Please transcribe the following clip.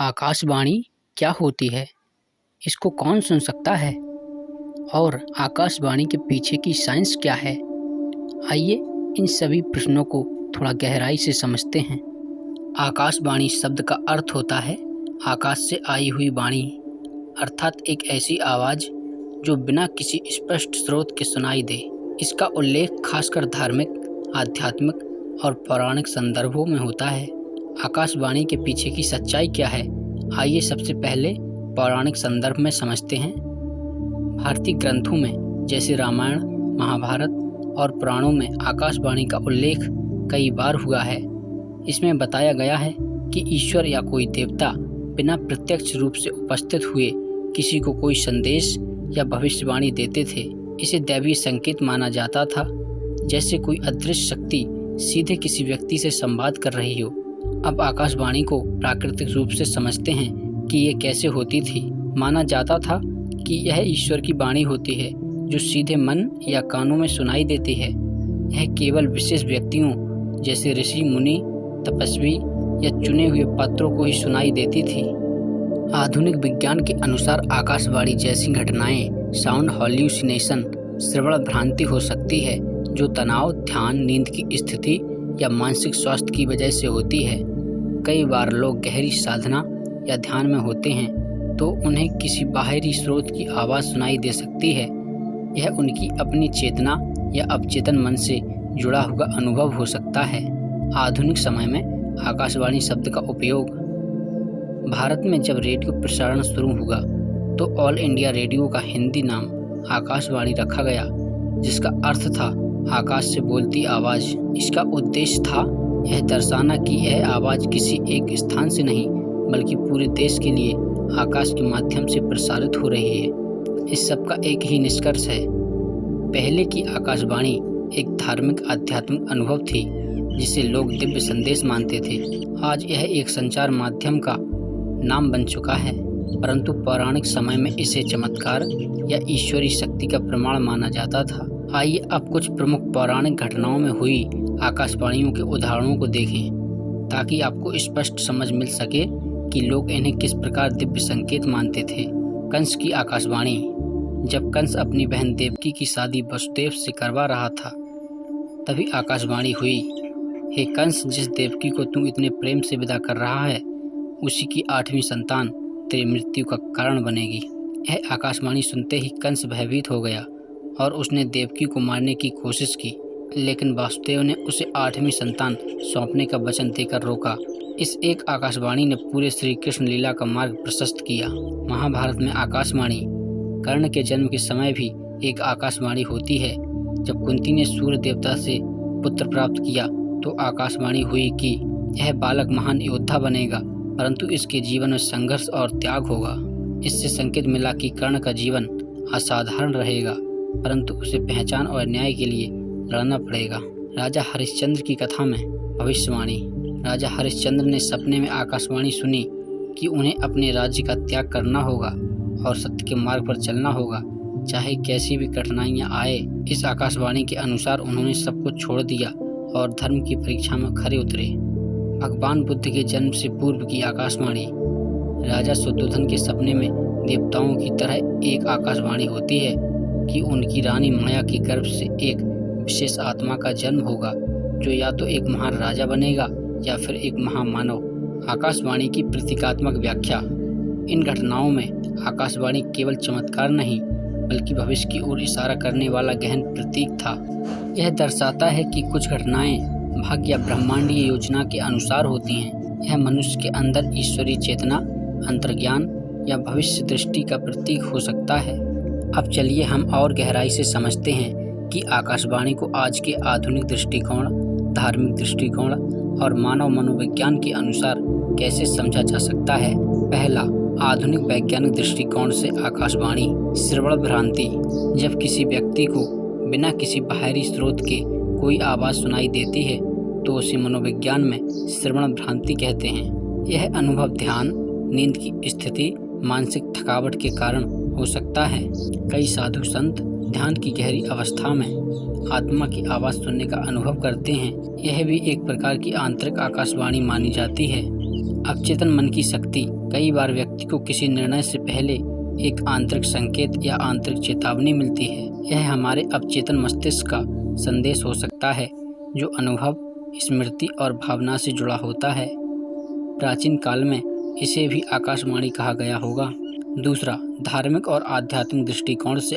आकाशवाणी क्या होती है? इसको कौन सुन सकता है? और आकाशवाणी के पीछे की साइंस क्या है? आइए इन सभी प्रश्नों को थोड़ा गहराई से समझते हैं। आकाशवाणी शब्द का अर्थ होता है आकाश से आई हुई वाणी, अर्थात एक ऐसी आवाज़ जो बिना किसी स्पष्ट स्रोत के सुनाई दे। इसका उल्लेख खासकर धार्मिक, आध्यात्मिक और पौराणिक संदर्भों में होता है। आकाशवाणी के पीछे की सच्चाई क्या है? आइए सबसे पहले पौराणिक संदर्भ में समझते हैं। भारतीय ग्रंथों में जैसे रामायण, महाभारत और पुराणों में आकाशवाणी का उल्लेख कई बार हुआ है। इसमें बताया गया है कि ईश्वर या कोई देवता बिना प्रत्यक्ष रूप से उपस्थित हुए किसी को कोई संदेश या भविष्यवाणी देते थे। इसे दैवीय संकेत माना जाता था, जैसे कोई अदृश्य शक्ति सीधे किसी व्यक्ति से संवाद कर रही हो। अब आकाशवाणी को प्राकृतिक रूप से समझते हैं कि ये कैसे होती थी। माना जाता था कि यह ईश्वर की वाणी होती है जो सीधे मन या कानों में सुनाई देती है। यह केवल विशेष व्यक्तियों जैसे ऋषि, मुनि, तपस्वी या चुने हुए पात्रों को ही सुनाई देती थी। आधुनिक विज्ञान के अनुसार आकाशवाणी जैसी घटनाएं साउंड हॉल्यूसिनेशन, श्रवण भ्रांति हो सकती है जो तनाव, ध्यान, नींद की स्थिति या मानसिक स्वास्थ्य की वजह से होती है। कई बार लोग गहरी साधना या ध्यान में होते हैं तो उन्हें किसी बाहरी स्रोत की आवाज़ सुनाई दे सकती है। यह उनकी अपनी चेतना या अवचेतन मन से जुड़ा हुआ अनुभव हो सकता है। आधुनिक समय में आकाशवाणी शब्द का उपयोग भारत में जब रेडियो प्रसारण शुरू हुआ तो ऑल इंडिया रेडियो का हिंदी नाम आकाशवाणी रखा गया, जिसका अर्थ था आकाश से बोलती आवाज़। इसका उद्देश्य था यह दर्शाना कि यह आवाज़ किसी एक स्थान से नहीं बल्कि पूरे देश के लिए आकाश के माध्यम से प्रसारित हो रही है। इस सब का एक ही निष्कर्ष है। पहले की आकाशवाणी एक धार्मिक, आध्यात्मिक अनुभव थी जिसे लोग दिव्य संदेश मानते थे। आज यह एक संचार माध्यम का नाम बन चुका है, परंतु पौराणिक समय में इसे चमत्कार या ईश्वरी शक्ति का प्रमाण माना जाता था। आइए अब कुछ प्रमुख पौराणिक घटनाओं में हुई आकाशवाणियों के उदाहरणों को देखें, ताकि आपको स्पष्ट समझ मिल सके कि लोग इन्हें किस प्रकार दिव्य संकेत मानते थे। कंस की आकाशवाणी। जब कंस अपनी बहन देवकी की शादी वसुदेव से करवा रहा था, तभी आकाशवाणी हुई, हे कंस, जिस देवकी को तू इतने प्रेम से विदा कर रहा है, उसी की 8वीं संतान तेरी मृत्यु का कारण बनेगी। यह आकाशवाणी सुनते ही कंस भयभीत हो गया और उसने देवकी को मारने की कोशिश की, लेकिन वासुदेव ने उसे 8वीं संतान सौंपने का वचन देकर रोका। इस एक आकाशवाणी ने पूरे श्री कृष्ण लीला का मार्ग प्रशस्त किया। महाभारत में आकाशवाणी। कर्ण के जन्म के समय भी एक आकाशवाणी होती है। जब कुंती ने सूर्य देवता से पुत्र प्राप्त किया तो आकाशवाणी हुई कि यह बालक महान योद्धा बनेगा, परंतु इसके जीवन में संघर्ष और त्याग होगा। इससे संकेत मिला कि कर्ण का जीवन असाधारण रहेगा, परंतु उसे पहचान और न्याय के लिए लड़ना पड़ेगा। राजा हरिश्चंद्र की कथा में भविष्यवाणी। राजा हरिश्चंद्र ने सपने में आकाशवाणी सुनी कि उन्हें अपने राज्य का त्याग करना होगा और सत्य के मार्ग पर चलना होगा, चाहे कैसी भी कठिनाइयां आए। इस आकाशवाणी के अनुसार उन्होंने सब कुछ छोड़ दिया और धर्म की परीक्षा में खरे उतरे। भगवान बुद्ध के जन्म से पूर्व की आकाशवाणी। राजा शुद्धोधन के सपने में देवताओं की तरह एक आकाशवाणी होती है कि उनकी रानी माया के गर्भ से एक विशेष आत्मा का जन्म होगा जो या तो एक महान राजा बनेगा या फिर एक महामानव। आकाशवाणी की प्रतीकात्मक व्याख्या। इन घटनाओं में आकाशवाणी केवल चमत्कार नहीं बल्कि भविष्य की ओर इशारा करने वाला गहन प्रतीक था। यह दर्शाता है कि कुछ घटनाएं भाग्य या ब्रह्मांडीय योजना के अनुसार होती हैं। यह मनुष्य के अंदर ईश्वरीय चेतना, अंतर्ज्ञान या भविष्य दृष्टि का प्रतीक हो सकता है। अब चलिए हम और गहराई से समझते हैं कि आकाशवाणी को आज के आधुनिक दृष्टिकोण, धार्मिक दृष्टिकोण और मानव मनोविज्ञान के अनुसार कैसे समझा जा सकता है। पहला, आधुनिक वैज्ञानिक दृष्टिकोण से आकाशवाणी। श्रवण भ्रांति। जब किसी व्यक्ति को बिना किसी बाहरी स्रोत के कोई आवाज़ सुनाई देती है तो उसे मनोविज्ञान में श्रवण भ्रांति कहते हैं। यह अनुभव ध्यान, नींद की स्थिति, मानसिक थकावट के कारण हो सकता है। कई साधु संत ध्यान की गहरी अवस्था में आत्मा की आवाज़ सुनने का अनुभव करते हैं। यह भी एक प्रकार की आंतरिक आकाशवाणी मानी जाती है। अवचेतन मन की शक्ति कई बार व्यक्ति को किसी निर्णय से पहले एक आंतरिक संकेत या आंतरिक चेतावनी मिलती है। यह हमारे अवचेतन मस्तिष्क का संदेश हो सकता है, जो अनुभव, स्मृति और भावना से जुड़ा होता है। प्राचीन काल में इसे भी आकाशवाणी कहा गया होगा। दूसरा, धार्मिक और आध्यात्मिक दृष्टिकोण से